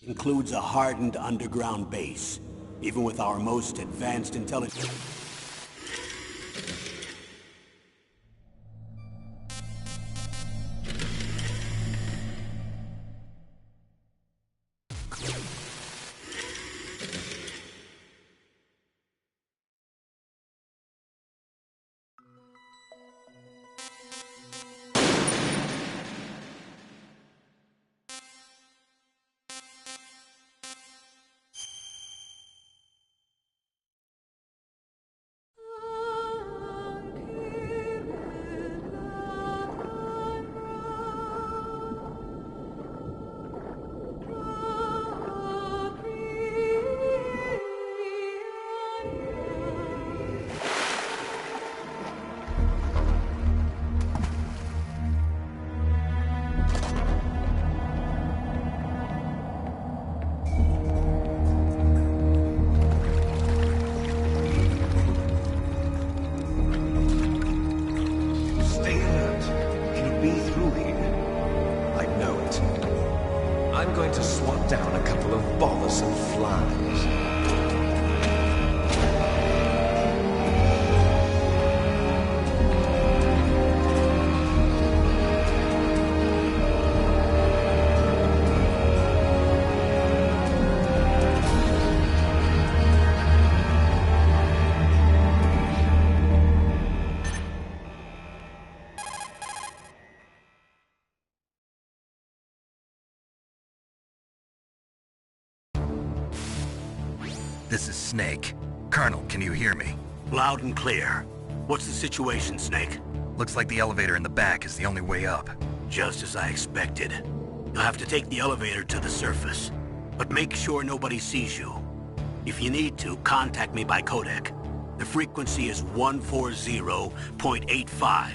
Includes a hardened underground base. Even with our most advanced intelligence... I'm going to swat down a couple of bothersome flies. This is Snake. Colonel, can you hear me? Loud and clear. What's the situation, Snake? Looks like the elevator in the back is the only way up. Just as I expected. You'll have to take the elevator to the surface. But make sure nobody sees you. If you need to, contact me by codec. The frequency is 140.85.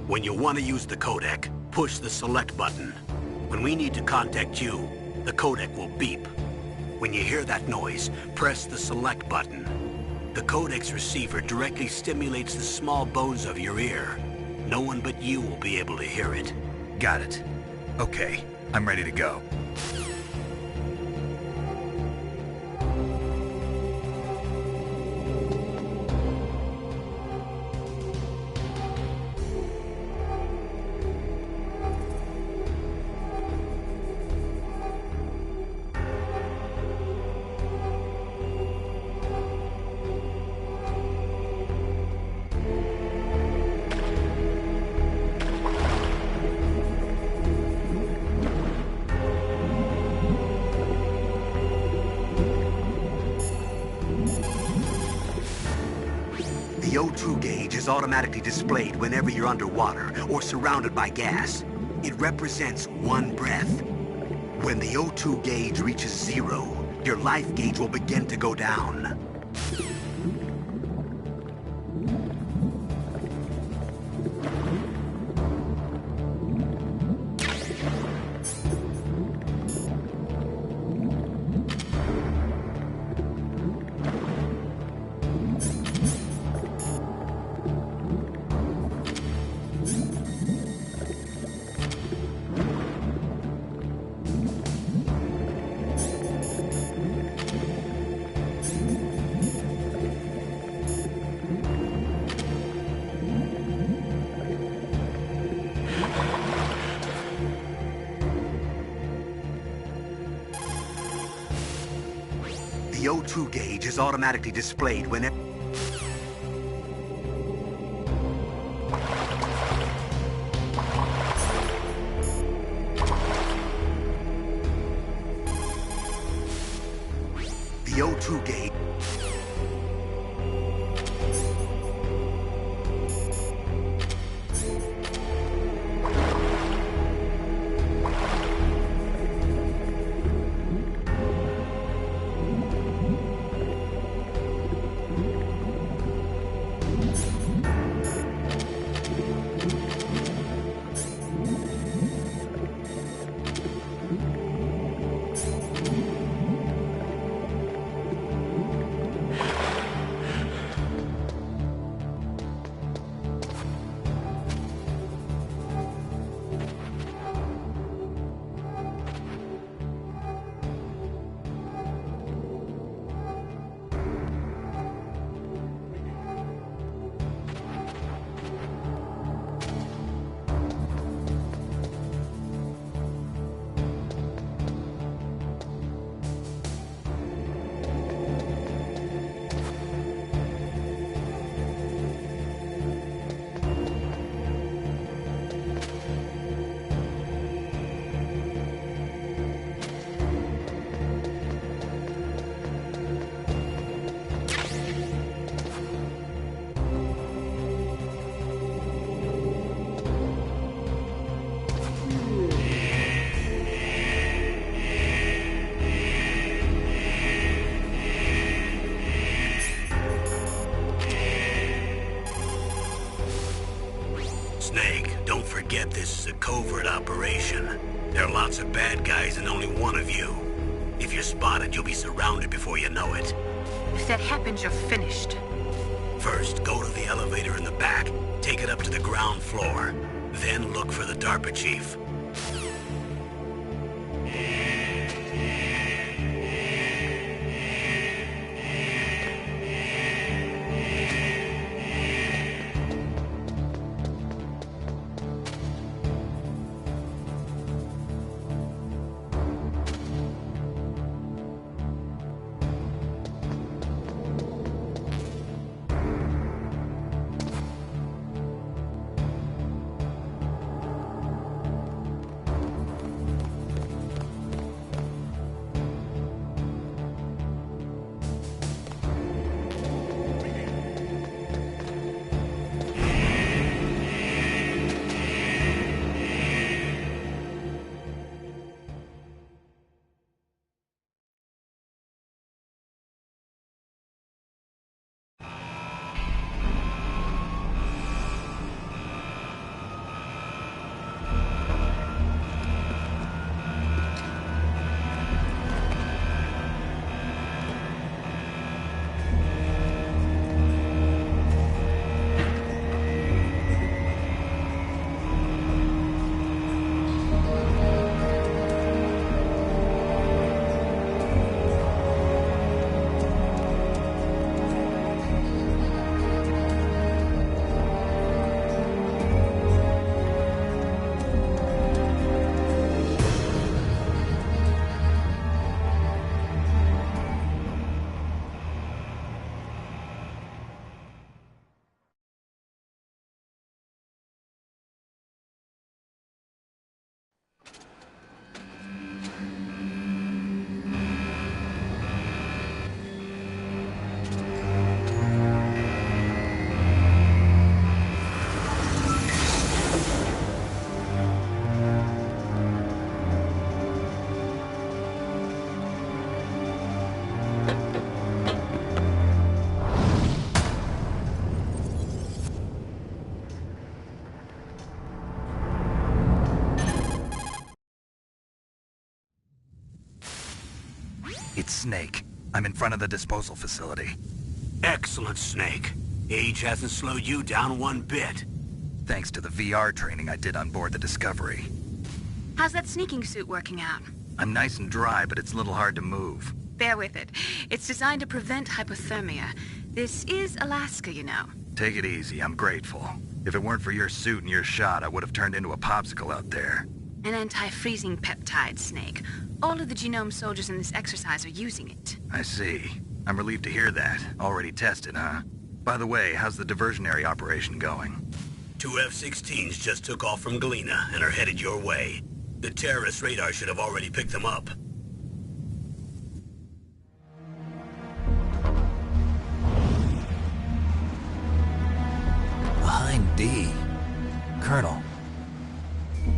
When you want to use the codec, push the select button. When we need to contact you, the codec will beep. When you hear that noise, press the select button. The codec's receiver directly stimulates the small bones of your ear. No one but you will be able to hear it. Got it. Okay, I'm ready to go. The O2 gauge is automatically displayed whenever you're underwater or surrounded by gas. It represents one breath. When the O2 gauge reaches 0, your life gauge will begin to go down. The O2 gauge is automatically displayed whenever... The O2 gauge... covert operation. There are lots of bad guys and only one of you. If you're spotted, you'll be surrounded before you know it. If that happens, you're finished. First, go to the elevator in the back, take it up to the ground floor. Then look for the DARPA chief. It's Snake. I'm in front of the disposal facility. Excellent, Snake. Age hasn't slowed you down one bit. Thanks to the VR training I did on board the Discovery. How's that sneaking suit working out? I'm nice and dry, but it's a little hard to move. Bear with it. It's designed to prevent hypothermia. This is Alaska, you know. Take it easy, I'm grateful. If it weren't for your suit and your shot, I would have turned into a popsicle out there. An anti-freezing peptide, Snake. All of the genome soldiers in this exercise are using it. I see. I'm relieved to hear that. Already tested, huh? By the way, how's the diversionary operation going? 2 F-16s just took off from Galena and are headed your way. The terrorist radar should have already picked them up. Behind D. Colonel,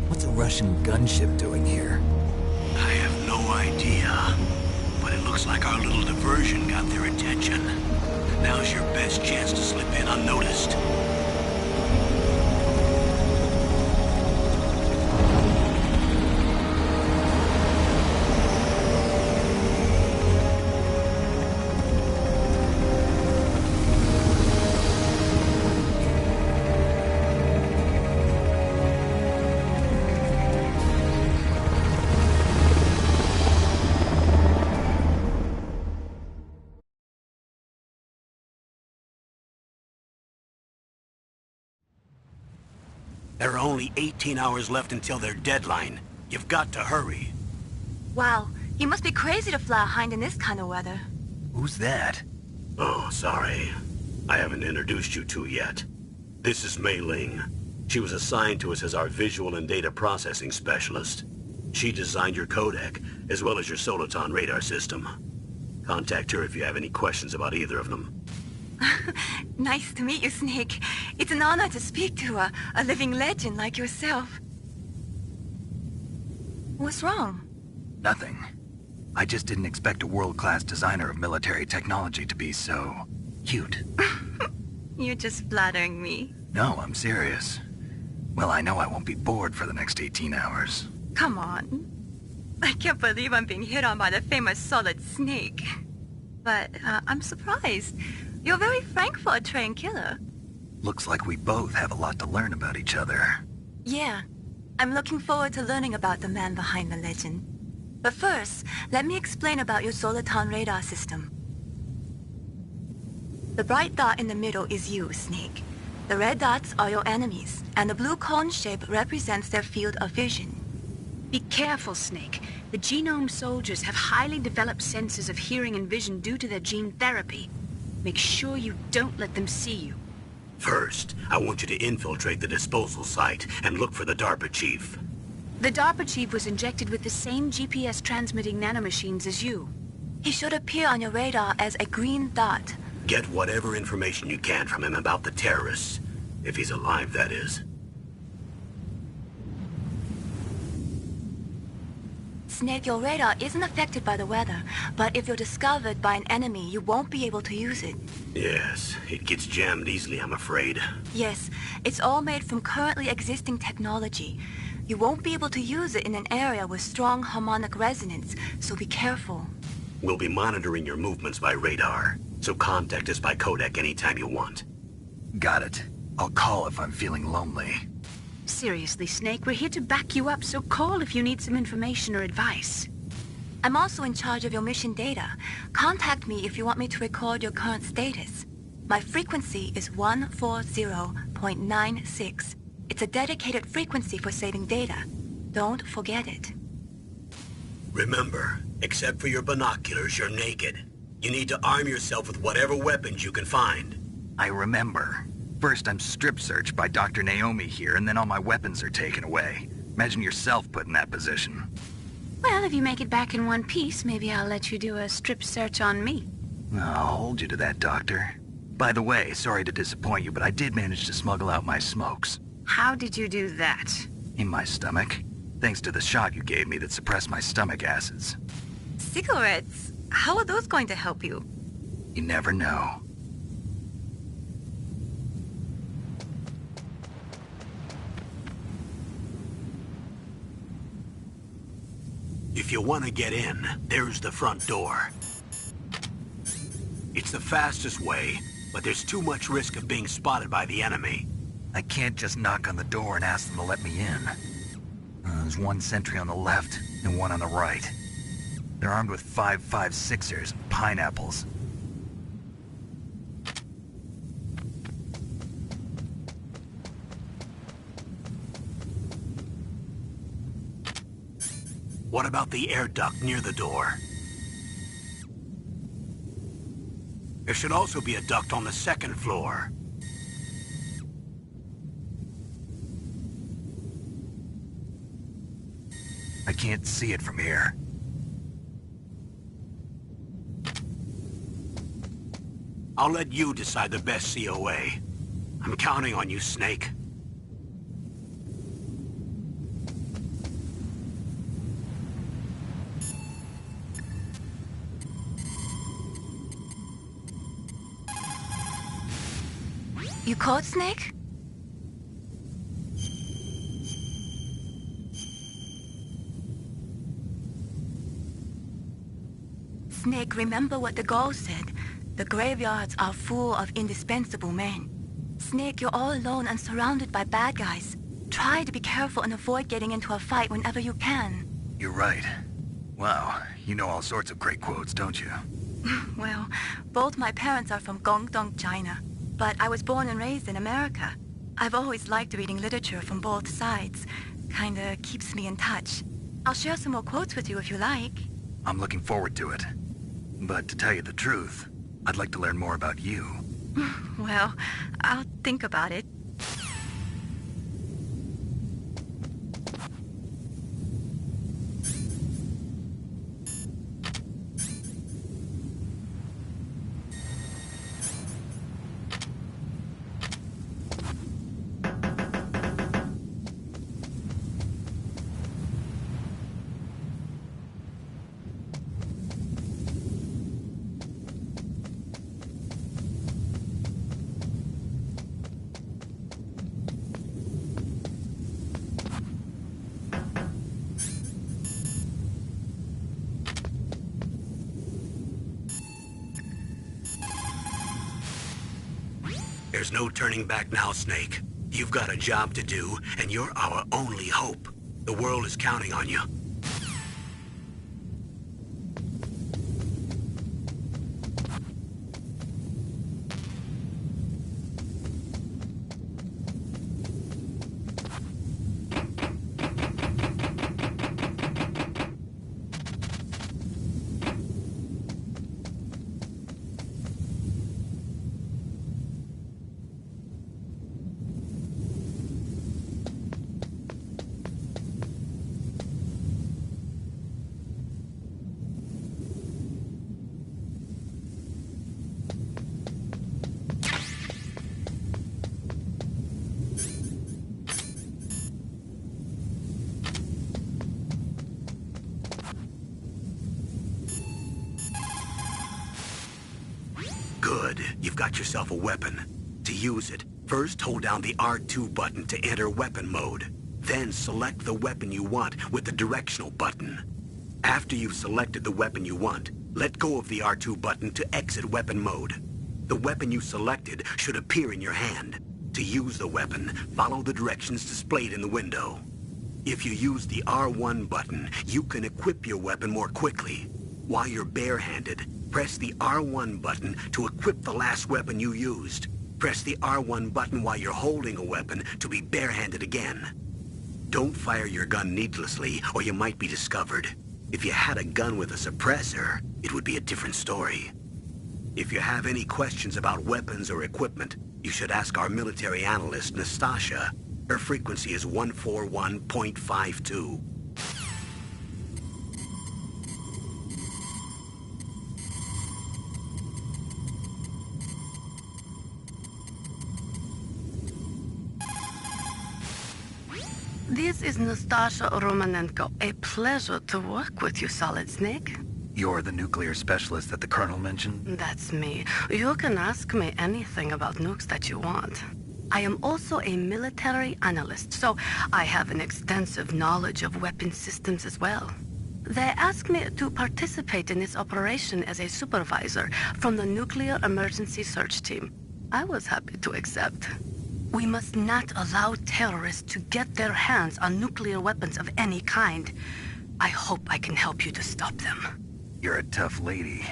what's a Russian gunship doing here? I have no idea, but it looks like our little diversion got their attention. Now's your best chance to slip in unnoticed. There are only 18 hours left until their deadline. You've got to hurry. Wow, you must be crazy to fly a hind in this kind of weather. Who's that? Oh, sorry. I haven't introduced you to yet. This is Mei Ling. She was assigned to us as our visual and data processing specialist. She designed your codec, as well as your Soliton radar system. Contact her if you have any questions about either of them. Nice to meet you, Snake. It's an honor to speak to a living legend like yourself. What's wrong? Nothing. I just didn't expect a world-class designer of military technology to be so cute. You're just flattering me. No, I'm serious. Well, I know I won't be bored for the next 18 hours. Come on. I can't believe I'm being hit on by the famous Solid Snake. But I'm surprised. You're very frank for a trained killer. Looks like we both have a lot to learn about each other. Yeah. I'm looking forward to learning about the man behind the legend. But first, let me explain about your Soliton radar system. The bright dot in the middle is you, Snake. The red dots are your enemies, and the blue cone shape represents their field of vision. Be careful, Snake. The genome soldiers have highly developed senses of hearing and vision due to their gene therapy. Make sure you don't let them see you. First, I want you to infiltrate the disposal site and look for the DARPA chief. The DARPA chief was injected with the same GPS transmitting nanomachines as you. He should appear on your radar as a green dot. Get whatever information you can from him about the terrorists. If he's alive, that is. Snake, your radar isn't affected by the weather, but if you're discovered by an enemy, you won't be able to use it. Yes, it gets jammed easily, I'm afraid. Yes, it's all made from currently existing technology. You won't be able to use it in an area with strong harmonic resonance, so be careful. We'll be monitoring your movements by radar, so contact us by codec anytime you want. Got it. I'll call if I'm feeling lonely. Seriously, Snake, we're here to back you up, so call if you need some information or advice. I'm also in charge of your mission data. Contact me if you want me to record your current status. My frequency is 140.96. It's a dedicated frequency for saving data. Don't forget it. Remember, except for your binoculars, you're naked. You need to arm yourself with whatever weapons you can find. I remember. First, I'm strip searched by Dr. Naomi here, and then all my weapons are taken away. Imagine yourself put in that position. Well, if you make it back in one piece, maybe I'll let you do a strip search on me. I'll hold you to that, Doctor. By the way, sorry to disappoint you, but I did manage to smuggle out my smokes. How did you do that? In my stomach. Thanks to the shot you gave me that suppressed my stomach acids. Cigarettes? How are those going to help you? You never know. If you want to get in, there's the front door. It's the fastest way, but there's too much risk of being spotted by the enemy. I can't just knock on the door and ask them to let me in. There's one sentry on the left and one on the right. They're armed with 5.56ers and pineapples. What about the air duct near the door? There should also be a duct on the second floor. I can't see it from here. I'll let you decide the best COA. I'm counting on you, Snake. You caught Snake? Snake, remember what the Gaul said. The graveyards are full of indispensable men. Snake, you're all alone and surrounded by bad guys. Try to be careful and avoid getting into a fight whenever you can. You're right. Wow, you know all sorts of great quotes, don't you? Well, both my parents are from Guangdong, China. But I was born and raised in America. I've always liked reading literature from both sides. Kinda keeps me in touch. I'll share some more quotes with you if you like. I'm looking forward to it. But to tell you the truth, I'd like to learn more about you. Well, I'll think about it. There's no turning back now, Snake. You've got a job to do, and you're our only hope. The world is counting on you. Good. You've got yourself a weapon. To use it, first hold down the R2 button to enter weapon mode. Then select the weapon you want with the directional button. After you've selected the weapon you want, let go of the R2 button to exit weapon mode. The weapon you selected should appear in your hand. To use the weapon, follow the directions displayed in the window. If you use the R1 button, you can equip your weapon more quickly. While you're barehanded, press the R1 button to equip the last weapon you used. Press the R1 button while you're holding a weapon to be barehanded again. Don't fire your gun needlessly, or you might be discovered. If you had a gun with a suppressor, it would be a different story. If you have any questions about weapons or equipment, you should ask our military analyst, Nastasha. Her frequency is 141.52. This is Nastasha Romanenko. A pleasure to work with you, Solid Snake. You're the nuclear specialist that the Colonel mentioned? That's me. You can ask me anything about nukes that you want. I am also a military analyst, so I have an extensive knowledge of weapon systems as well. They asked me to participate in this operation as a supervisor from the Nuclear Emergency Search Team. I was happy to accept. We must not allow terrorists to get their hands on nuclear weapons of any kind. I hope I can help you to stop them. You're a tough lady.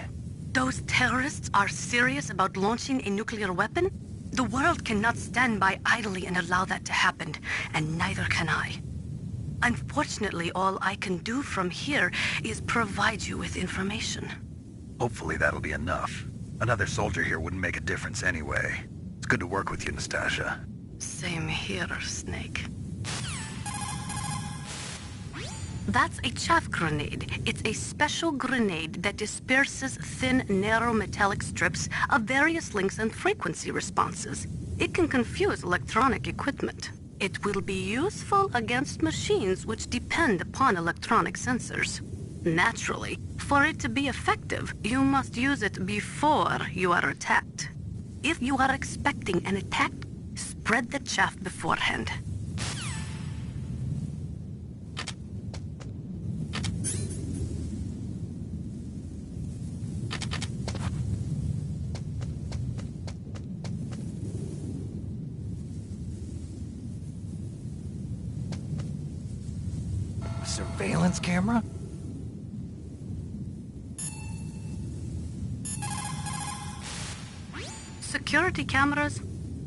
Those terrorists are serious about launching a nuclear weapon? The world cannot stand by idly and allow that to happen, and neither can I. Unfortunately, all I can do from here is provide you with information. Hopefully that'll be enough. Another soldier here wouldn't make a difference anyway. It's good to work with you, Nastasha. Same here, Snake. That's a chaff grenade. It's a special grenade that disperses thin, narrow metallic strips of various lengths and frequency responses. It can confuse electronic equipment. It will be useful against machines which depend upon electronic sensors. Naturally, for it to be effective, you must use it before you are attacked. If you are expecting an attack, spread the chaff beforehand. Surveillance camera? Security cameras?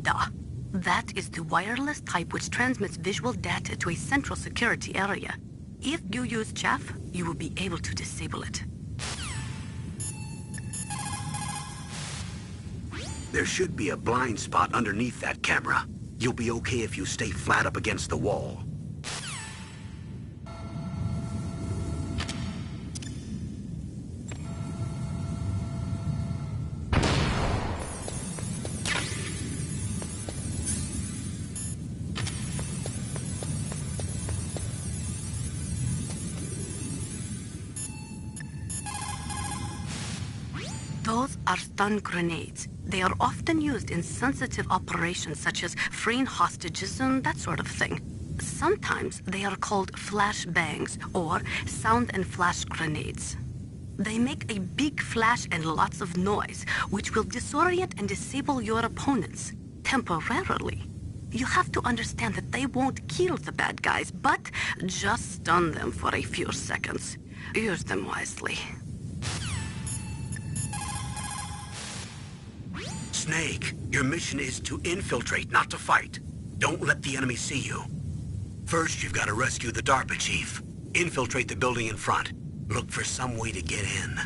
Duh. That is the wireless type which transmits visual data to a central security area. If you use chaff, you will be able to disable it. There should be a blind spot underneath that camera. You'll be okay if you stay flat up against the wall. Those are stun grenades. They are often used in sensitive operations such as freeing hostages and that sort of thing. Sometimes they are called flash bangs or sound and flash grenades. They make a big flash and lots of noise, which will disorient and disable your opponents. temporarily. You have to understand that they won't kill the bad guys, but just stun them for a few seconds. Use them wisely. Snake, your mission is to infiltrate, not to fight. Don't let the enemy see you. First, you've got to rescue the DARPA chief. Infiltrate the building in front. Look for some way to get in.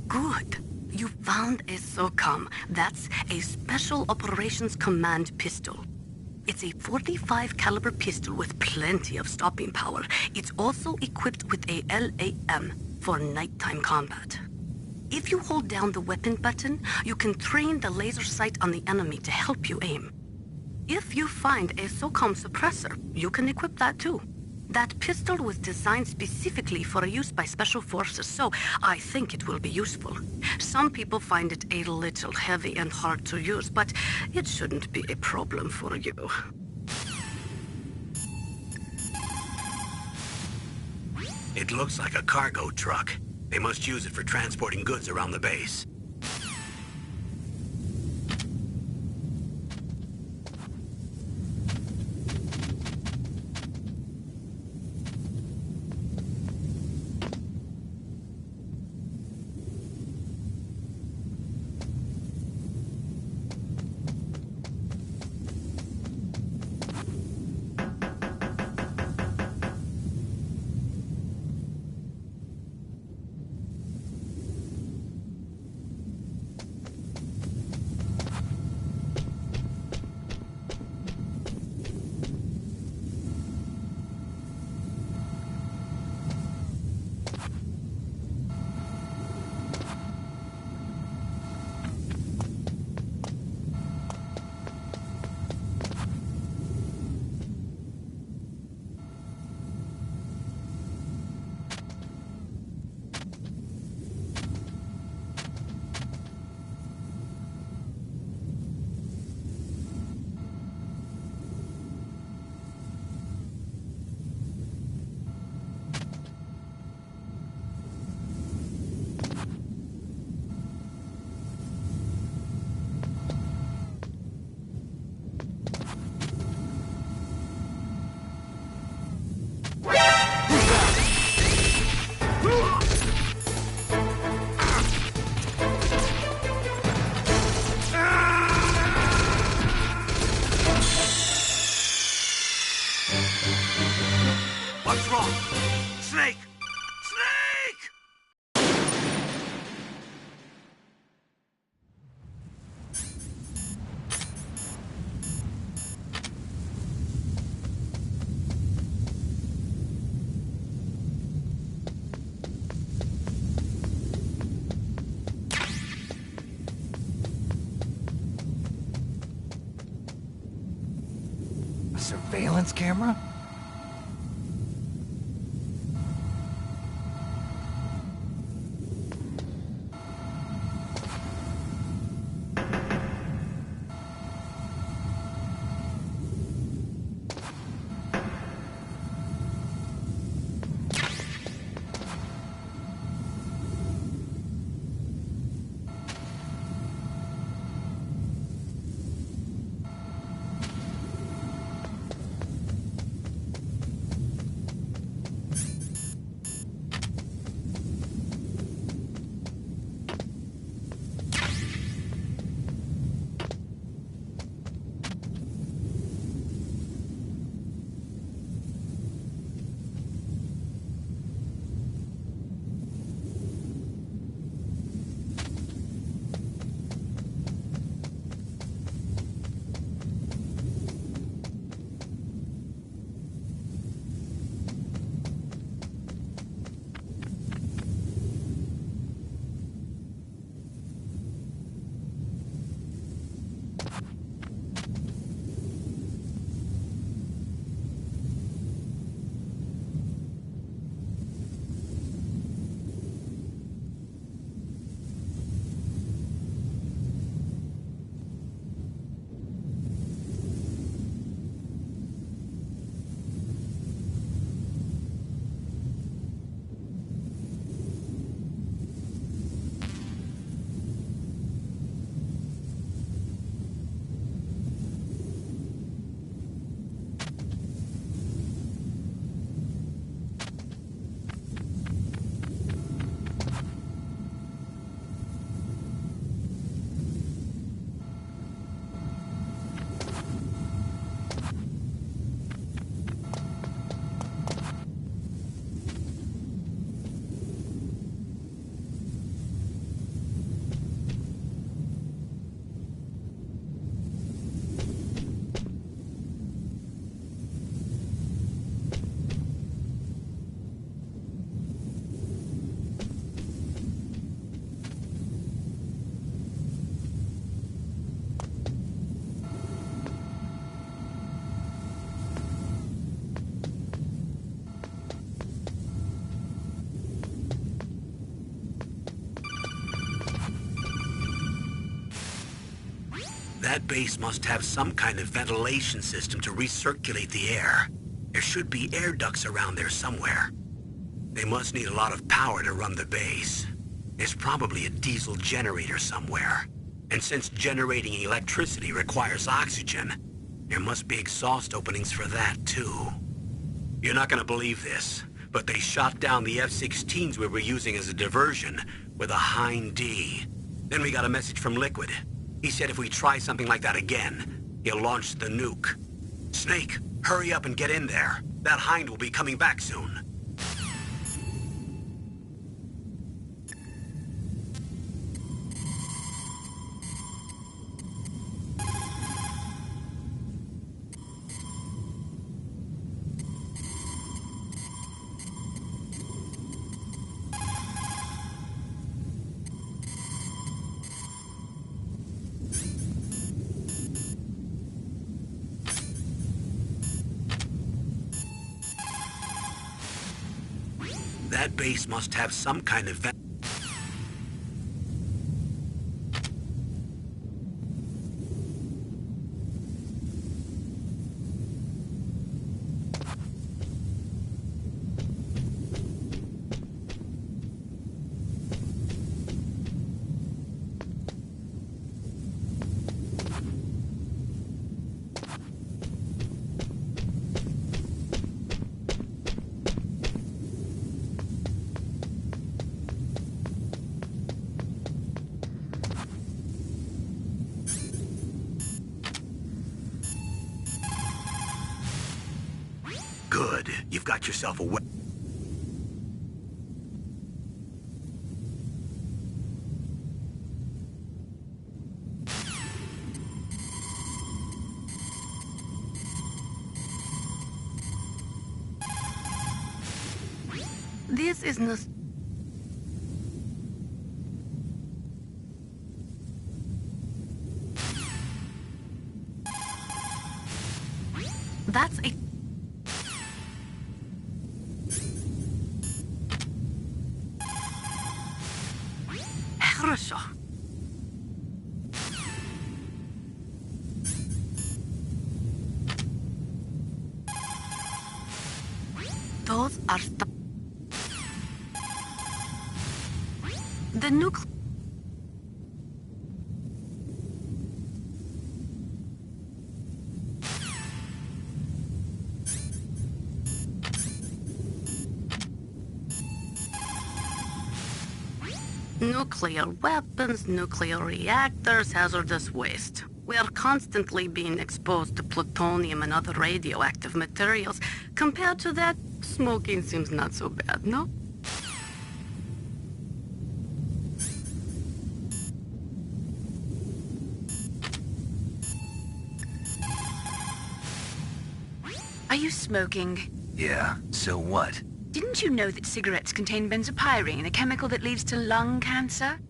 Good. You found a SOCOM. That's a Special Operations Command pistol. It's a 45 caliber pistol with plenty of stopping power. It's also equipped with a LAM for nighttime combat. If you hold down the weapon button, you can train the laser sight on the enemy to help you aim. If you find a SOCOM suppressor, you can equip that too. That pistol was designed specifically for use by special forces, so I think it will be useful. Some people find it a little heavy and hard to use, but it shouldn't be a problem for you. It looks like a cargo truck. They must use it for transporting goods around the base. What's wrong? Snake! Snake! A surveillance camera? That base must have some kind of ventilation system to recirculate the air. There should be air ducts around there somewhere. They must need a lot of power to run the base. There's probably a diesel generator somewhere. And since generating electricity requires oxygen, there must be exhaust openings for that too. You're not gonna believe this, but they shot down the F-16s we were using as a diversion with a Hind D. Then we got a message from Liquid. He said if we try something like that again, he'll launch the nuke. Snake, hurry up and get in there. That Hind will be coming back soon. That base must have some kind of Good. You've got yourself a This is not... That's a... Хорошо. Those are the nuclear. Nuclear weapons, nuclear reactors, hazardous waste. We are constantly being exposed to plutonium and other radioactive materials. Compared to that, smoking seems not so bad, no? Are you smoking? Yeah, so what? Didn't you know that cigarettes contain benzopyrene, a chemical that leads to lung cancer?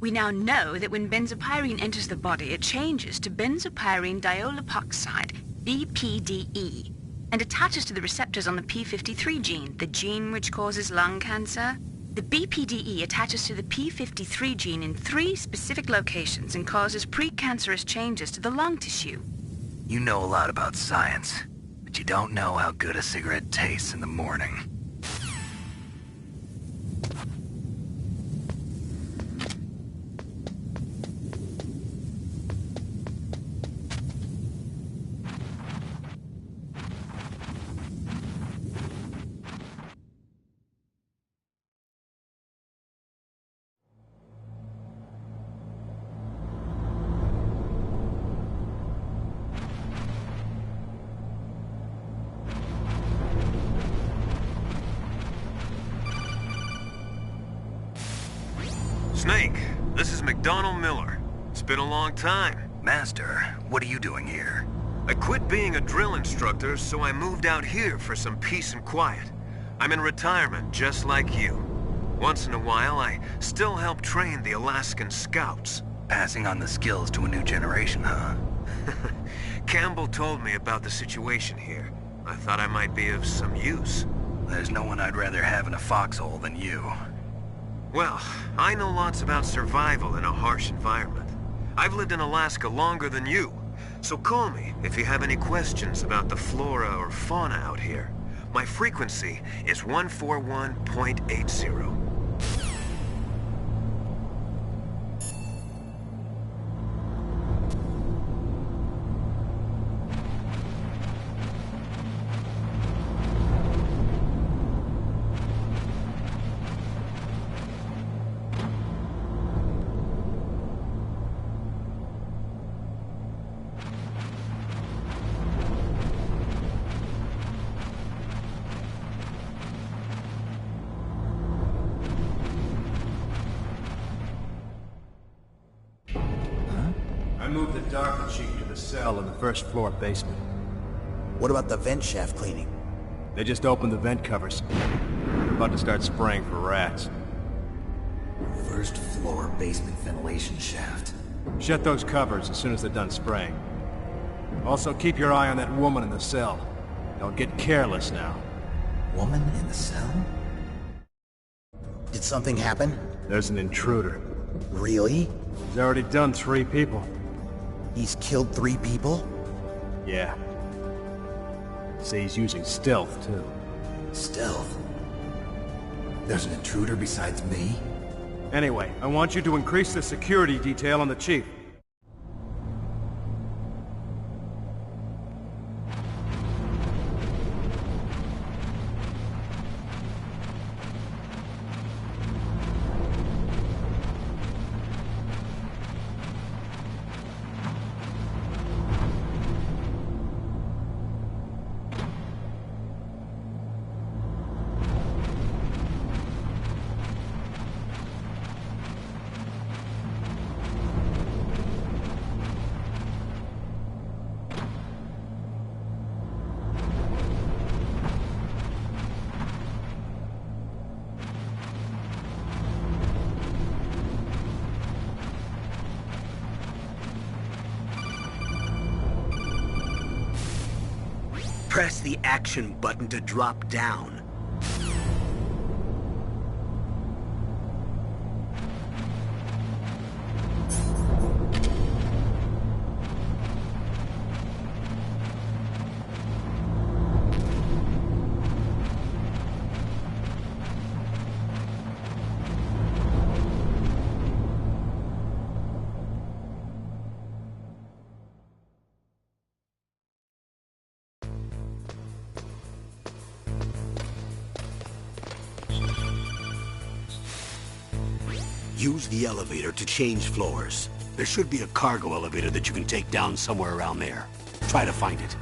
We now know that when benzopyrene enters the body, it changes to benzopyrene diolipoxide, BPDE, and attaches to the receptors on the P53 gene, the gene which causes lung cancer. The BPDE attaches to the P53 gene in 3 specific locations and causes precancerous changes to the lung tissue. You know a lot about science, but you don't know how good a cigarette tastes in the morning. Snake, this is McDonald Miller. It's been a long time. Master, what are you doing here? I quit being a drill instructor, so I moved out here for some peace and quiet. I'm in retirement, just like you. Once in a while, I still help train the Alaskan Scouts. Passing on the skills to a new generation, huh? Campbell told me about the situation here. I thought I might be of some use. There's no one I'd rather have in a foxhole than you. Well, I know lots about survival in a harsh environment. I've lived in Alaska longer than you. So call me if you have any questions about the flora or fauna out here. My frequency is 141.80. I moved the doctor chief to the cell in the first floor basement. What about the vent shaft cleaning? They just opened the vent covers. They're about to start spraying for rats. First floor basement ventilation shaft. Shut those covers as soon as they're done spraying. Also, keep your eye on that woman in the cell. Don't get careless now. Woman in the cell? Did something happen? There's an intruder. Really? He's already done 3 people. He's killed 3 people? Yeah. Say he's using stealth, too. Stealth? There's an intruder besides me? Anyway, I want you to increase the security detail on the chief. Press the action button to drop down. Use the elevator to change floors. There should be a cargo elevator that you can take down somewhere around there. Try to find it.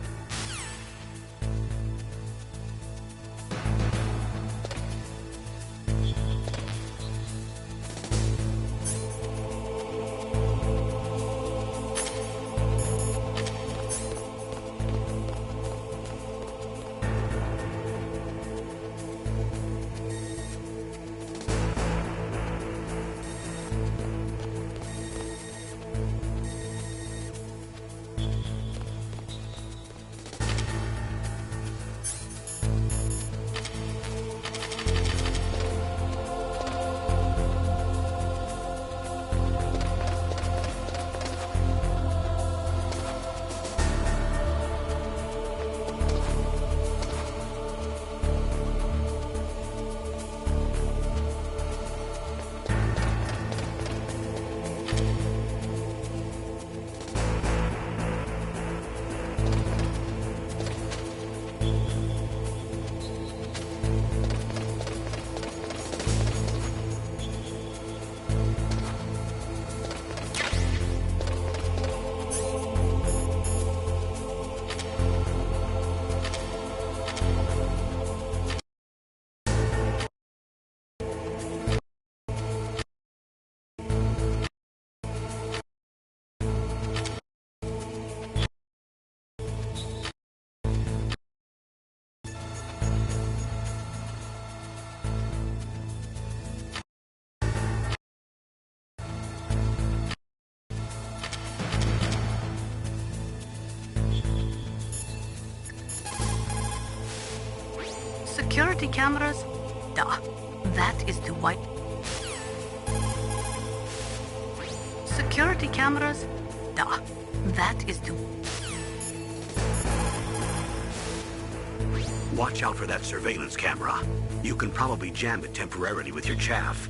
Security cameras? Duh. That is the white... security cameras? Duh. That is to... Watch out for that surveillance camera. You can probably jam it temporarily with your chaff.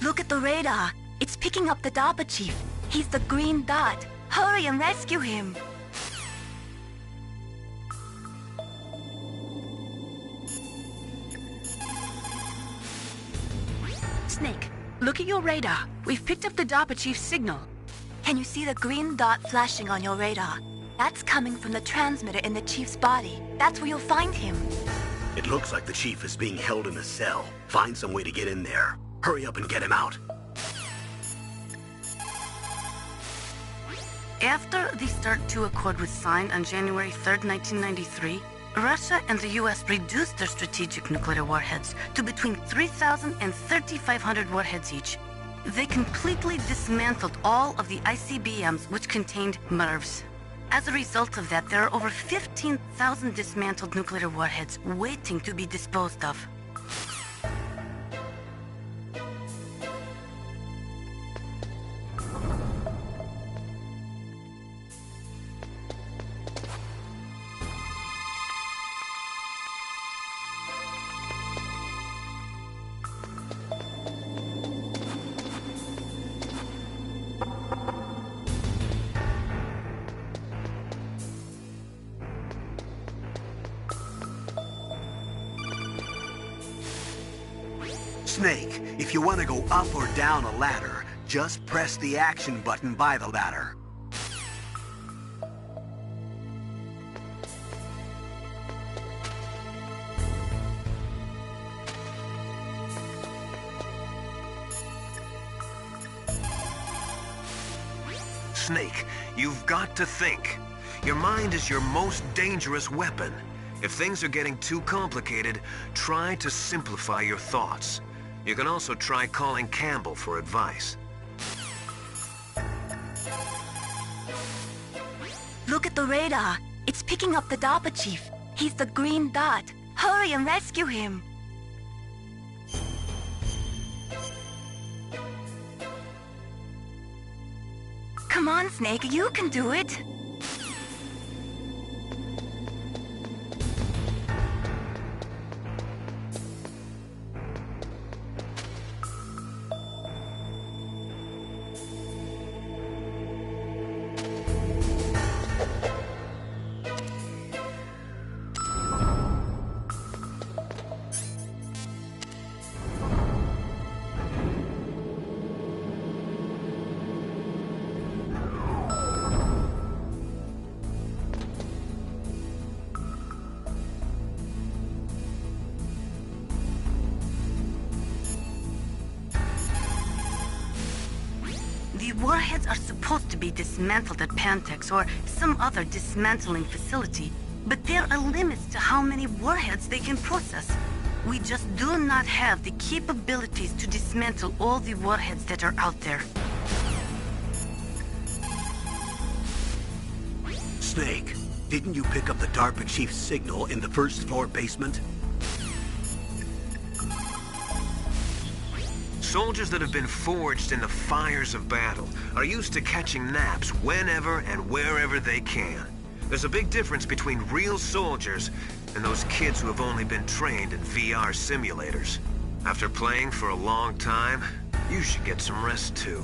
Look at the radar. It's picking up the DARPA chief. He's the green dot. Hurry and rescue him. Snake, look at your radar. We've picked up the DARPA chief's signal. Can you see the green dot flashing on your radar? That's coming from the transmitter in the chief's body. That's where you'll find him. It looks like the chief is being held in a cell. Find some way to get in there. Hurry up and get him out. After the START II Accord was signed on January 3rd, 1993, Russia and the US reduced their strategic nuclear warheads to between 3,000 and 3,500 warheads each. They completely dismantled all of the ICBMs which contained MIRVs. As a result of that, there are over 15,000 dismantled nuclear warheads waiting to be disposed of. Snake, if you want to go up or down a ladder, just press the action button by the ladder. Snake, you've got to think. Your mind is your most dangerous weapon. If things are getting too complicated, try to simplify your thoughts. You can also try calling Campbell for advice. Look at the radar. It's picking up the DARPA chief. He's the green dot. Hurry and rescue him. Come on, Snake, you can do it. The warheads are supposed to be dismantled at Pantex or some other dismantling facility, but there are limits to how many warheads they can process. We just do not have the capabilities to dismantle all the warheads that are out there. Snake, didn't you pick up the DARPA chief's signal in the first floor basement? Soldiers that have been forged in the fires of battle are used to catching naps whenever and wherever they can. There's a big difference between real soldiers and those kids who have only been trained in VR simulators. After playing for a long time, you should get some rest too.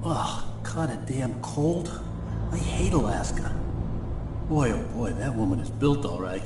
Ugh, kinda damn cold. I hate Alaska. Boy, oh boy, that woman is built all right.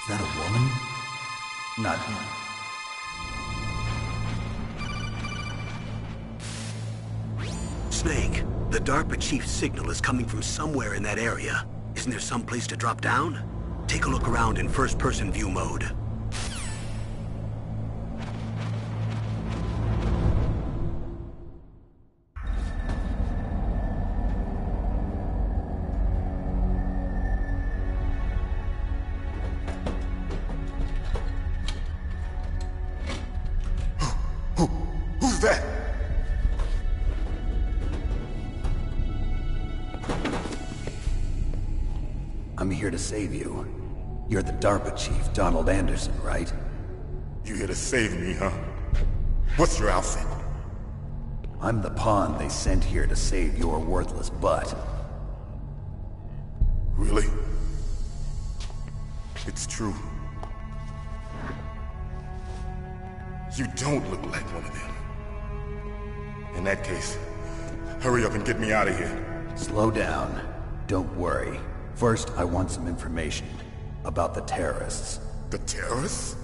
Is that a woman? Not him. Snake, the DARPA chief's signal is coming from somewhere in that area. Isn't there some place to drop down? Take a look around in first-person view mode. here to save you. You're the DARPA chief, Donald Anderson, right? You here to save me, huh? What's your outfit? I'm the pawn they sent here to save your worthless butt. Really? It's true. You don't look like one of them. In that case, hurry up and get me out of here. Slow down. Don't worry. First, I want some information about the terrorists. The terrorists?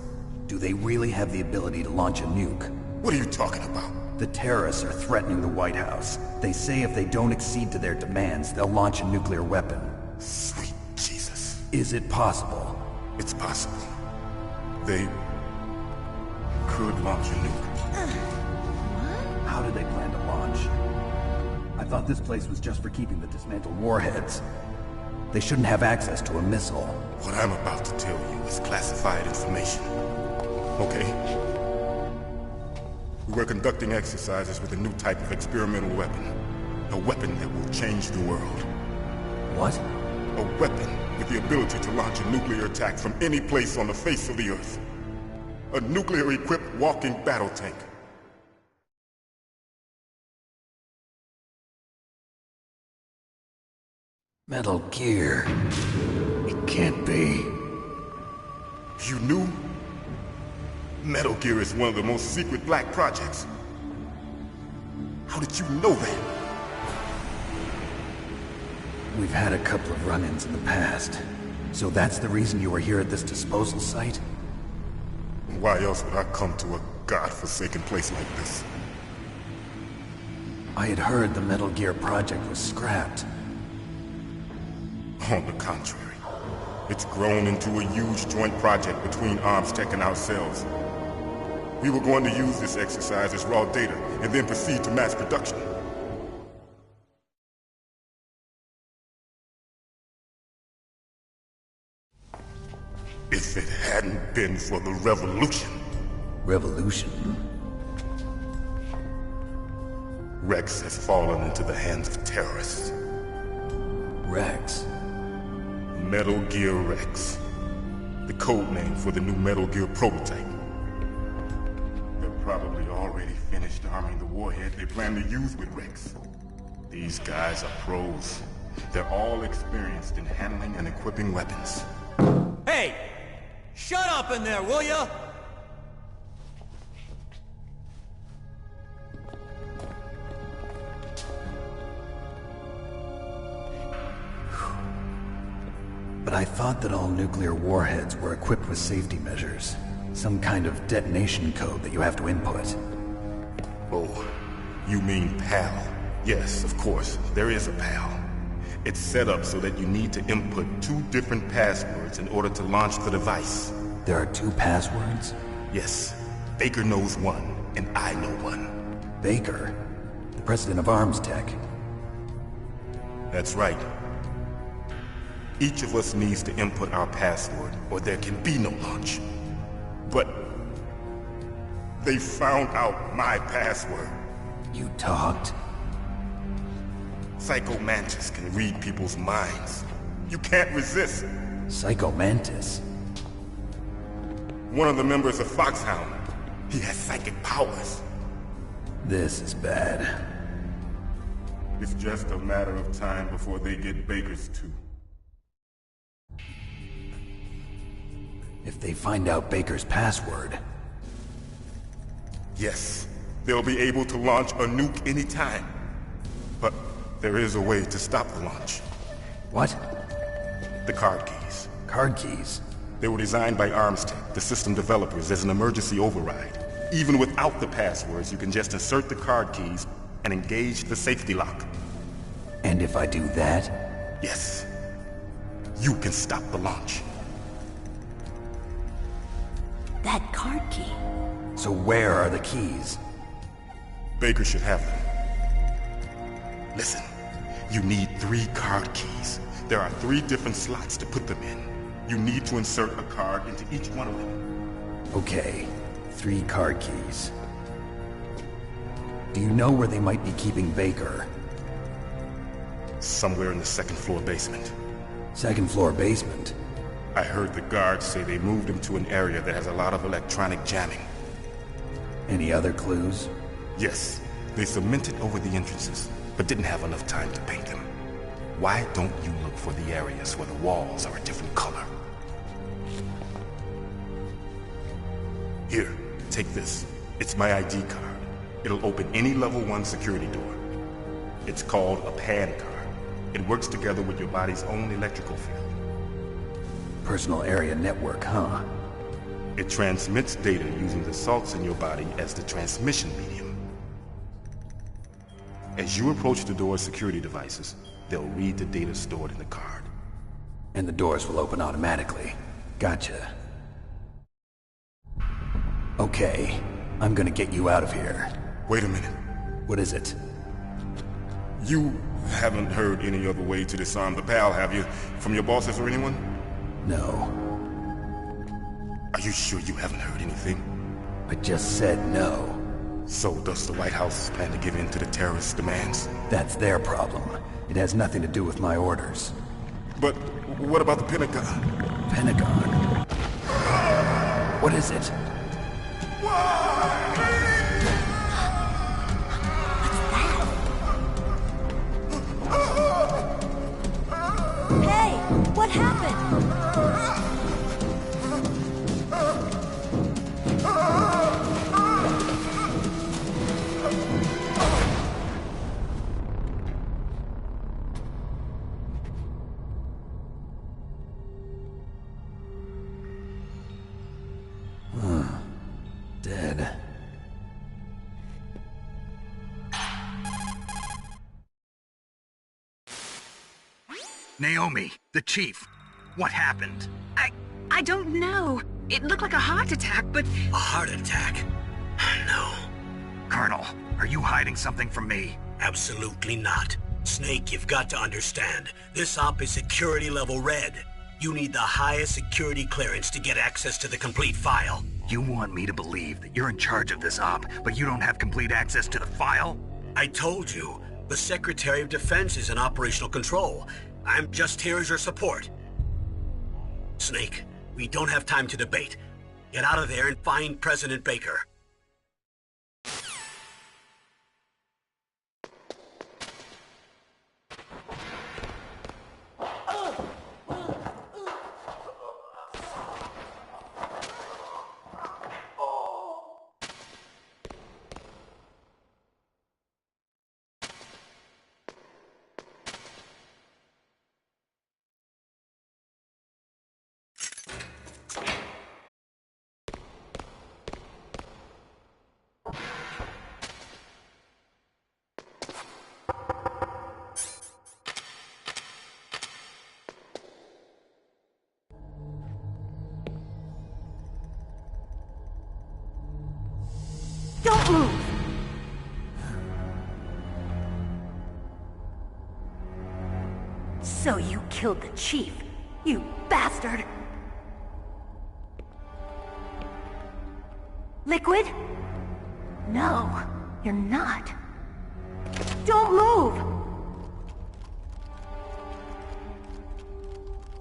Do they really have the ability to launch a nuke? What are you talking about? The terrorists are threatening the White House. They say if they don't accede to their demands, they'll launch a nuclear weapon. Sweet Jesus. Is it possible? It's possible. They could launch a nuke. How do they plan to launch? I thought this place was just for keeping the dismantled warheads. They shouldn't have access to a missile. What I'm about to tell you is classified information. Okay? We're conducting exercises with a new type of experimental weapon. A weapon that will change the world. What? A weapon with the ability to launch a nuclear attack from any place on the face of the Earth. A nuclear-equipped walking battle tank. Metal Gear. It can't be. You knew? Metal Gear is one of the most secret black projects. How did you know that? We've had a couple of run-ins in the past. So that's the reason you were here at this disposal site? Why else would I come to a godforsaken place like this? I had heard the Metal Gear project was scrapped. On the contrary, it's grown into a huge joint project between ArmsTech and ourselves. We were going to use this exercise as raw data and then proceed to mass production. If it hadn't been for the revolution... Revolution? Rex has fallen into the hands of terrorists. Rex? Metal Gear Rex. The code name for the new Metal Gear prototype. They're probably already finished arming the warhead they plan to use with Rex. These guys are pros. They're all experienced in handling and equipping weapons. Hey! Shut up in there, will ya? But I thought that all nuclear warheads were equipped with safety measures. Some kind of detonation code that you have to input. Oh, you mean PAL? Yes, of course, there is a PAL. It's set up so that you need to input 2 different passwords in order to launch the device. There are 2 passwords? Yes. Baker knows one, and I know one. Baker? The president of ArmsTech? That's right. Each of us needs to input our password, or there can be no launch. But... they found out my password. You talked? Psycho Mantis can read people's minds. You can't resist. Psycho Mantis? One of the members of Foxhound. He has psychic powers. This is bad. It's just a matter of time before they get Baker's too. If they find out Baker's password... Yes, they'll be able to launch a nuke anytime. But there is a way to stop the launch. What? The card keys. Card keys? They were designed by ArmsTech, the system developers, as an emergency override. Even without the passwords, you can just insert the card keys and engage the safety lock. And if I do that? Yes. You can stop the launch. That card key. So where are the keys? Baker should have them. Listen, you need 3 card keys. There are 3 different slots to put them in. You need to insert a card into each one of them. Okay, 3 card keys. Do you know where they might be keeping Baker? Somewhere in the 2nd floor basement. Second floor basement. I heard the guards say they moved him to an area that has a lot of electronic jamming. Any other clues? Yes, they cemented over the entrances, but didn't have enough time to paint them. Why don't you look for the areas where the walls are a different color? Here, take this. It's my ID card. It'll open any level 1 security door. It's called a PAN card. It works together with your body's own electrical field. Personal area network, huh? It transmits data using the salts in your body as the transmission medium. As you approach the door's security devices, they'll read the data stored in the card. And the doors will open automatically. Gotcha. Okay, I'm gonna get you out of here. Wait a minute. What is it? You haven't heard any other way to disarm the PAL, have you? From your bosses or anyone? No. Are you sure you haven't heard anything? I just said no. So does the White House plan to give in to the terrorists' demands? That's their problem. It has nothing to do with my orders. But what about the Pentagon? Pentagon? What is it? Hey, what happened? Dead. Naomi, the chief. What happened? I don't know. It looked like a heart attack, but... A heart attack? No. Colonel, are you hiding something from me? Absolutely not. Snake, you've got to understand. This op is security level red. You need the highest security clearance to get access to the complete file. You want me to believe that you're in charge of this op, but you don't have complete access to the file? I told you. The Secretary of Defense is in operational control. I'm just here as your support. Snake, we don't have time to debate. Get out of there and find President Baker. Don't move! So you killed the chief, you bastard! Liquid? No, you're not. Don't move!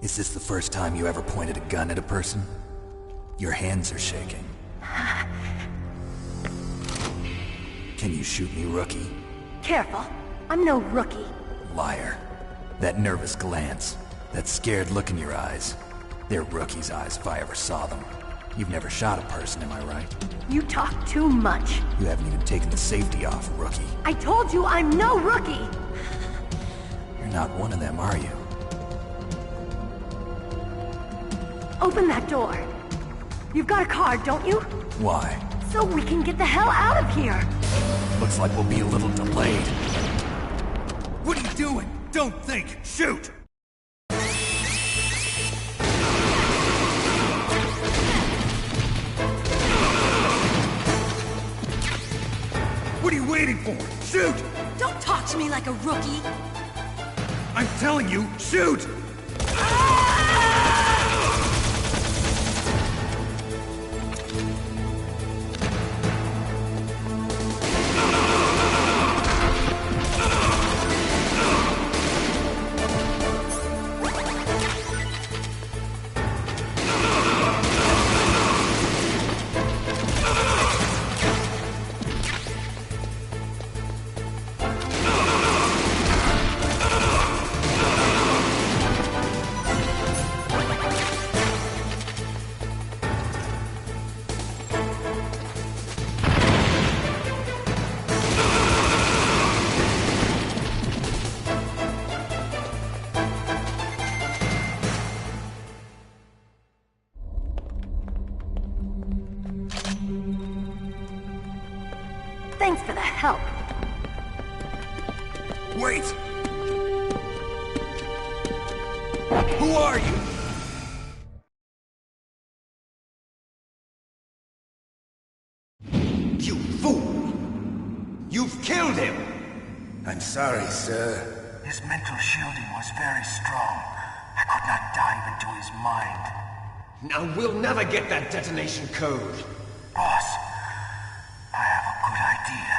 Is this the first time you ever pointed a gun at a person? Your hands are shaking. Can you shoot me, rookie? Careful, I'm no rookie. Liar. That nervous glance, that scared look in your eyes. They're rookie's eyes if I ever saw them. You've never shot a person, am I right? You talk too much. You haven't even taken the safety off, rookie. I told you I'm no rookie! You're not one of them, are you? Open that door. You've got a card, don't you? Why? So we can get the hell out of here! Looks like we'll be a little delayed. What are you doing? Don't think! Shoot! What are you waiting for? Shoot! Don't talk to me like a rookie! I'm telling you, shoot! Thanks for the help. Wait! Who are you? You fool! You've killed him! I'm sorry, sir. His mental shielding was very strong. I could not dive into his mind. Now we'll never get that detonation code. Boss, I have a good idea.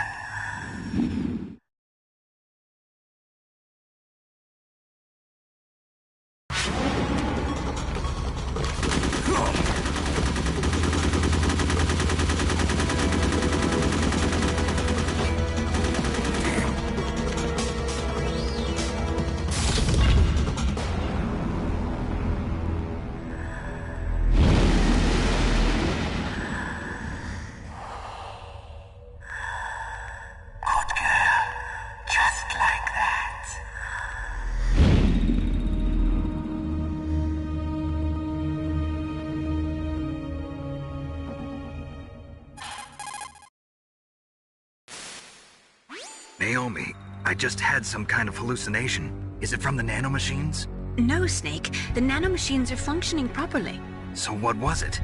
Naomi, I just had some kind of hallucination. Is it from the nanomachines? No, Snake. The nanomachines are functioning properly. So what was it?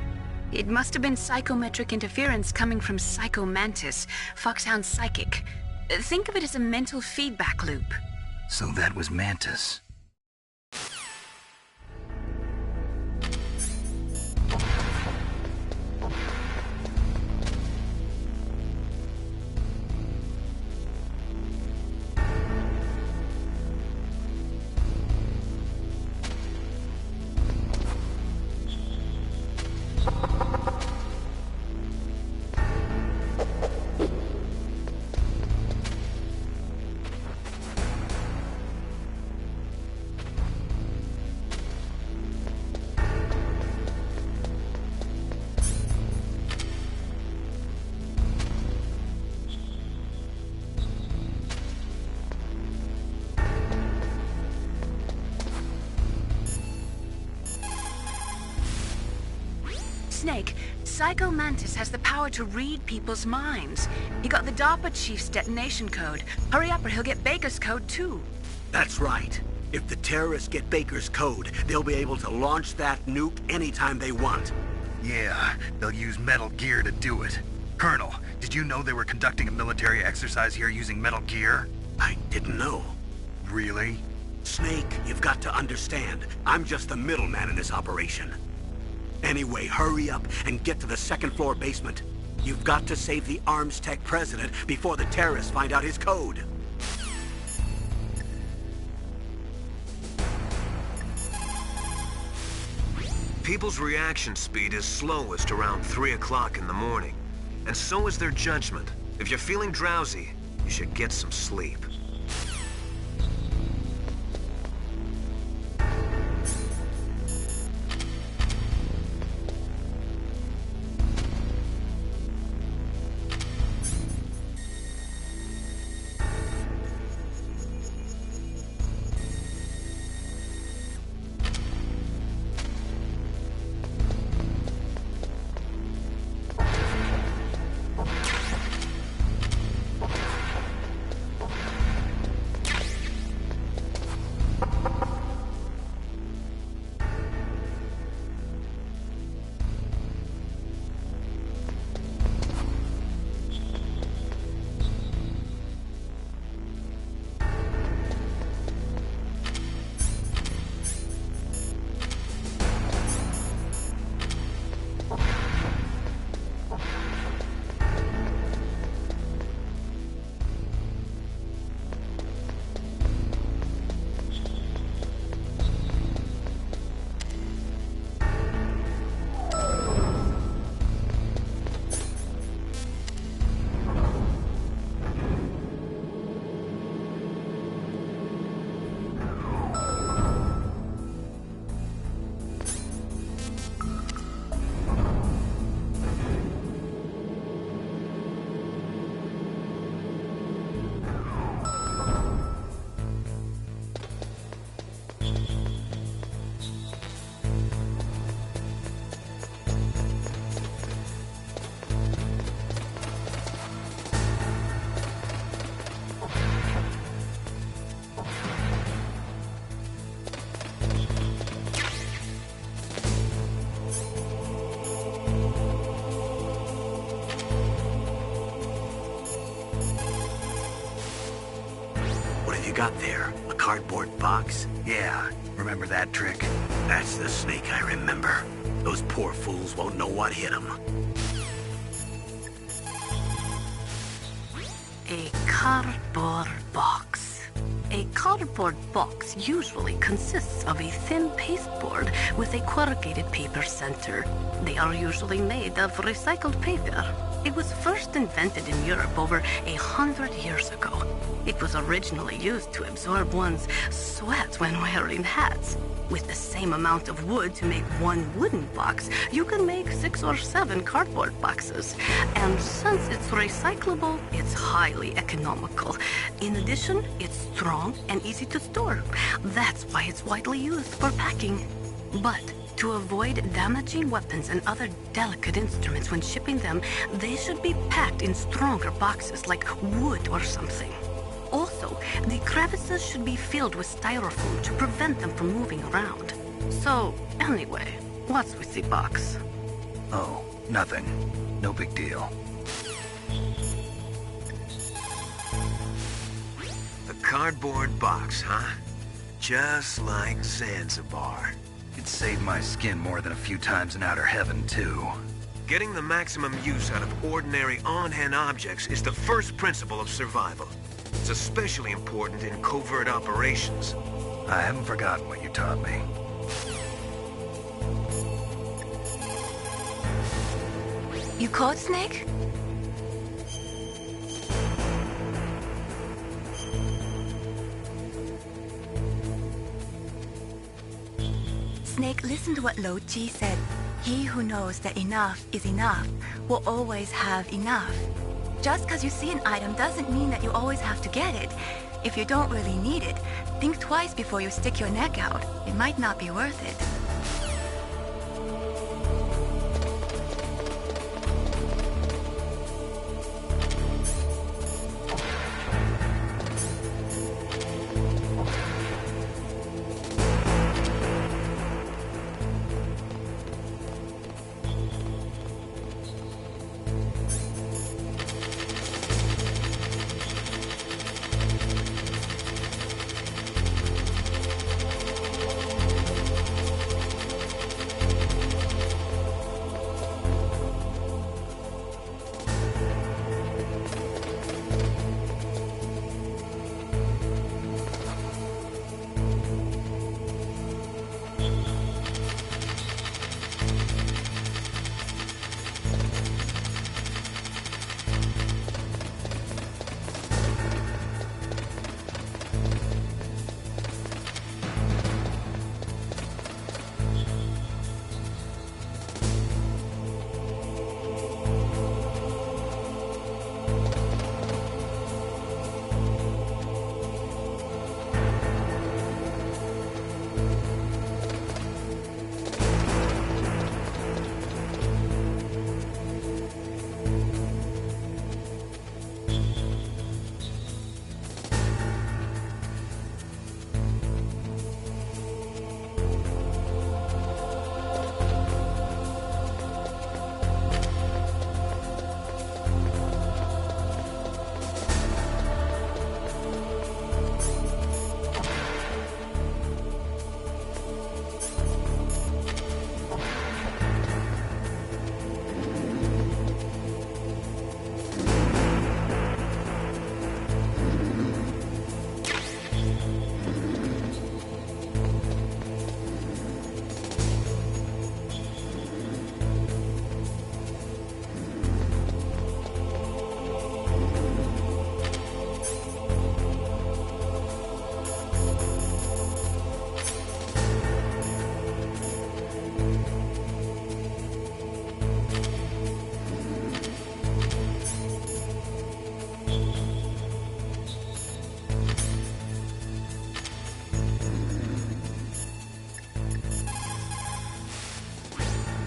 It must have been psychometric interference coming from Psycho Mantis, Foxhound's psychic. Think of it as a mental feedback loop. So that was Mantis. Snake, Psycho Mantis has the power to read people's minds. He got the DARPA chief's detonation code. Hurry up or he'll get Baker's code too. That's right. If the terrorists get Baker's code, they'll be able to launch that nuke anytime they want. Yeah, they'll use Metal Gear to do it. Colonel, did you know they were conducting a military exercise here using Metal Gear? I didn't know. Really? Snake, you've got to understand. I'm just the middleman in this operation. Anyway, hurry up and get to the second-floor basement. You've got to save the Arms Tech president before the terrorists find out his code. People's reaction speed is slowest around 3 o'clock in the morning. And so is their judgment. If you're feeling drowsy, you should get some sleep. got there? A cardboard box? Yeah, remember that trick? That's the Snake I remember. Those poor fools won't know what hit them. A cardboard box. A cardboard box usually consists of a thin pasteboard with a corrugated paper center. They are usually made of recycled paper. It was first invented in Europe over 100 years ago. It was originally used to absorb one's sweat when wearing hats. With the same amount of wood to make one wooden box, you can make 6 or 7 cardboard boxes. And since it's recyclable, it's highly economical. In addition, it's strong and easy to store. That's why it's widely used for packing. But to avoid damaging weapons and other delicate instruments when shipping them, they should be packed in stronger boxes like wood or something. Also, the crevices should be filled with styrofoam to prevent them from moving around. So, anyway, what's with the box? Oh, nothing. No big deal. A cardboard box, huh? Just like Zanzibar. It saved my skin more than a few times in outer heaven, too. Getting the maximum use out of ordinary on-hand objects is the first principle of survival. It's especially important in covert operations. I haven't forgotten what you taught me. You caught Snake? Snake, listen to what Lo Ji said. He who knows that enough is enough will always have enough. Just because you see an item doesn't mean that you always have to get it. If you don't really need it, think twice before you stick your neck out. It might not be worth it.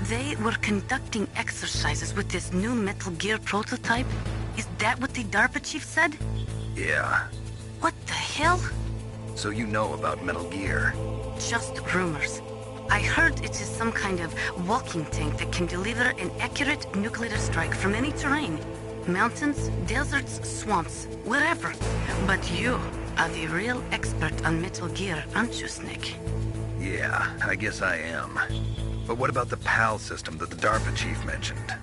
They were conducting exercises with this new Metal Gear prototype? Is that what the DARPA chief said? Yeah. What the hell? So you know about Metal Gear? Just rumors. I heard it is some kind of walking tank that can deliver an accurate nuclear strike from any terrain. Mountains, deserts, swamps, wherever. But you are the real expert on Metal Gear, aren't you, Snake? Yeah, I guess I am. But what about the PAL system that the DARPA chief mentioned?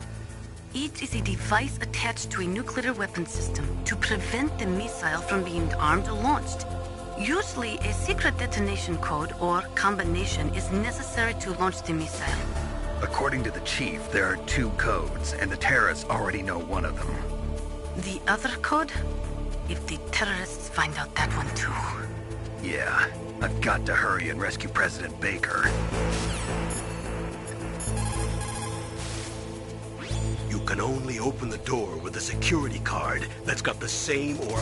It is a device attached to a nuclear weapon system to prevent the missile from being armed or launched. Usually, a secret detonation code or combination is necessary to launch the missile. According to the chief, there are 2 codes, and the terrorists already know one of them. The other code? If the terrorists find out that one too. Yeah, I've got to hurry and rescue President Baker. You can only open the door with a security card that's got the same or...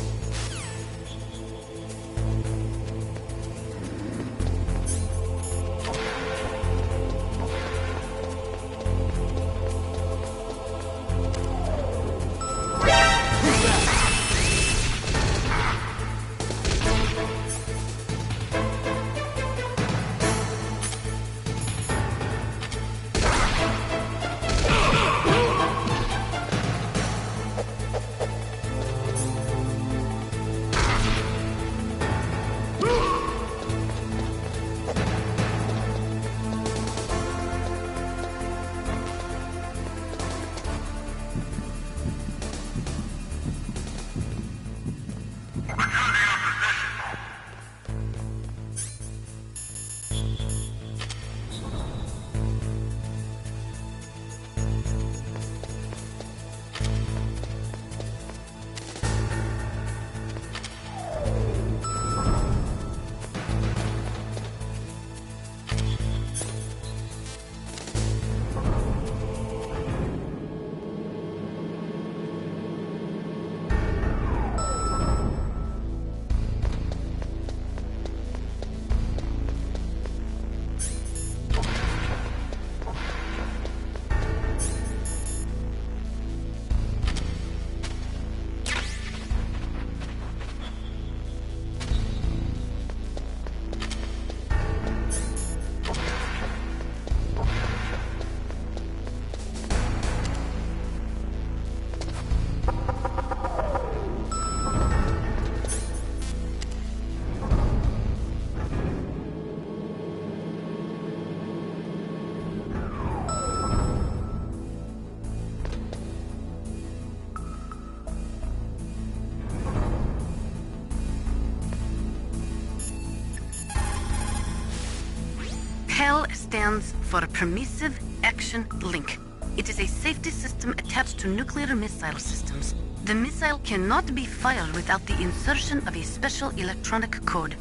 PAL stands for Permissive Action Link. It is a safety system attached to nuclear missile systems. The missile cannot be fired without the insertion of a special electronic code.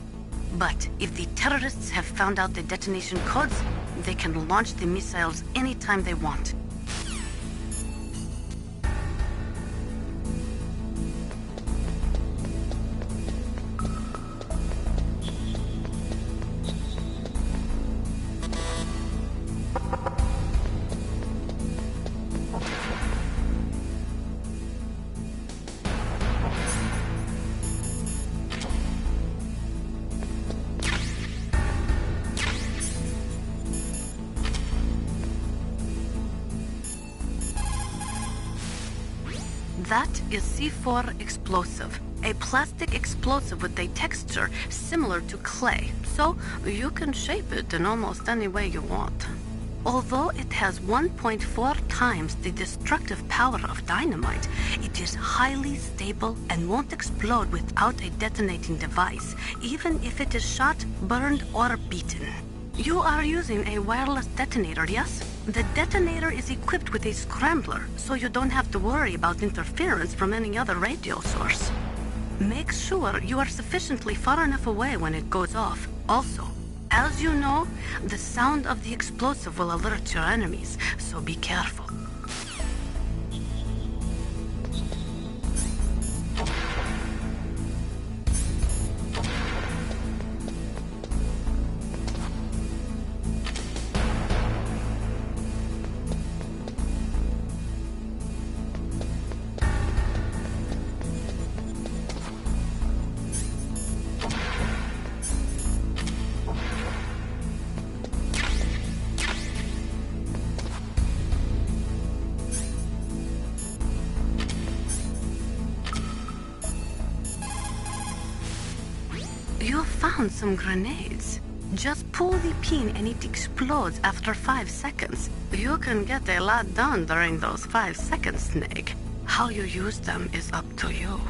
But if the terrorists have found out the detonation codes, they can launch the missiles anytime they want. That is C4 explosive, a plastic explosive with a texture similar to clay, so you can shape it in almost any way you want. Although it has 1.4 times the destructive power of dynamite, it is highly stable and won't explode without a detonating device, even if it is shot, burned, or beaten. You are using a wireless detonator, yes? The detonator is equipped with a scrambler, so you don't have to worry about interference from any other radio source. Make sure you are sufficiently far enough away when it goes off. Also, as you know, the sound of the explosive will alert your enemies, so be careful. You found some grenades. Just pull the pin and it explodes after 5 seconds. You can get a lot done during those 5 seconds, Snake. How you use them is up to you.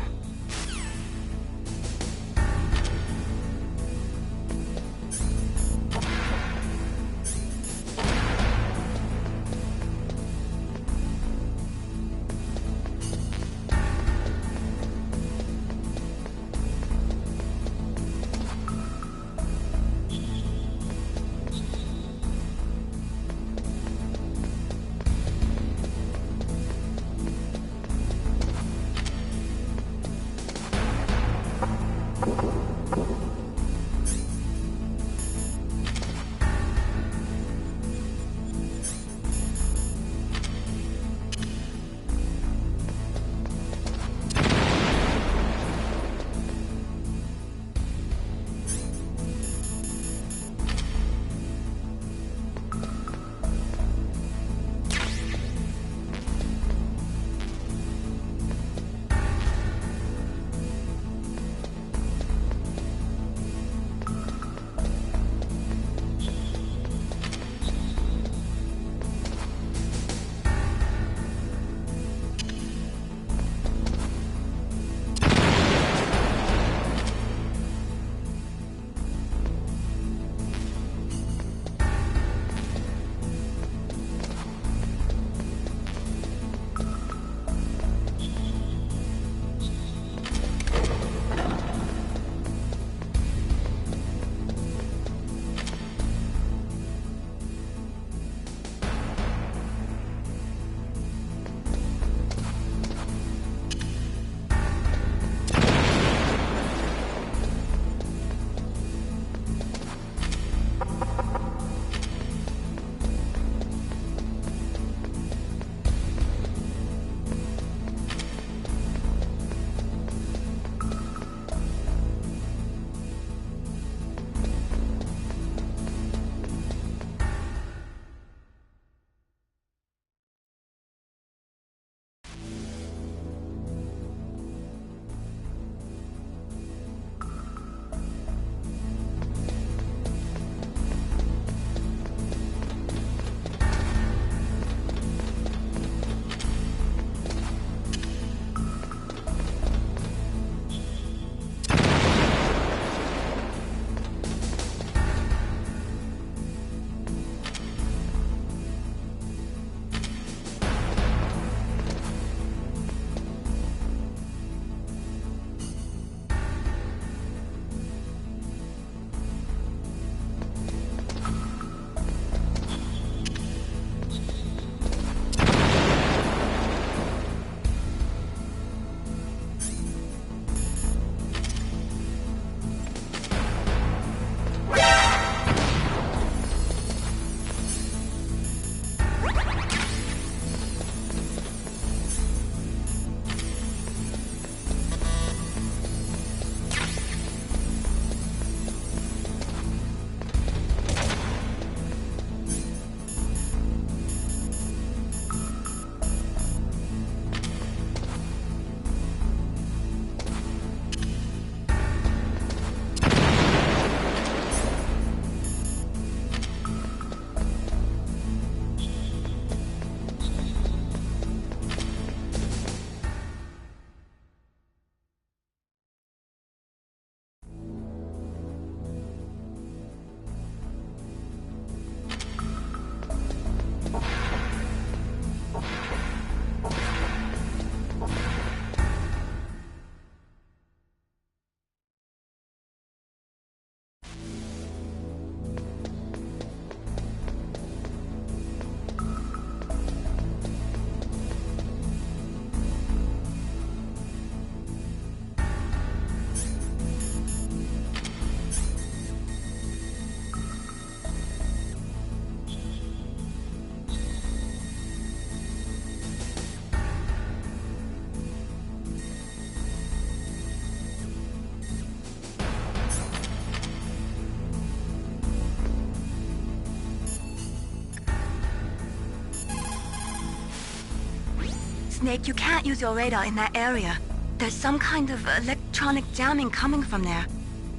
Snake, you can't use your radar in that area. There's some kind of electronic jamming coming from there.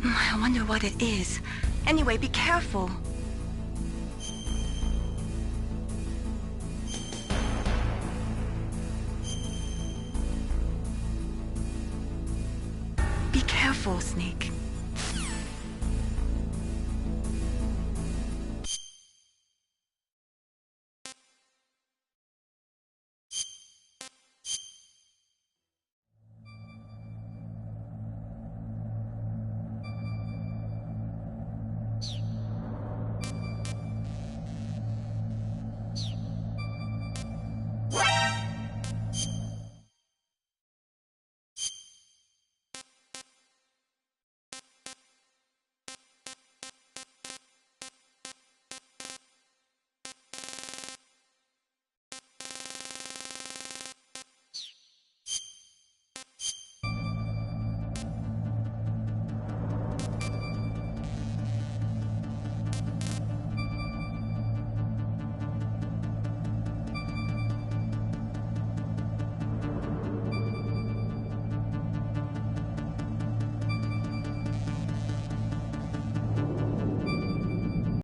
I wonder what it is. Anyway, be careful. Be careful, Snake.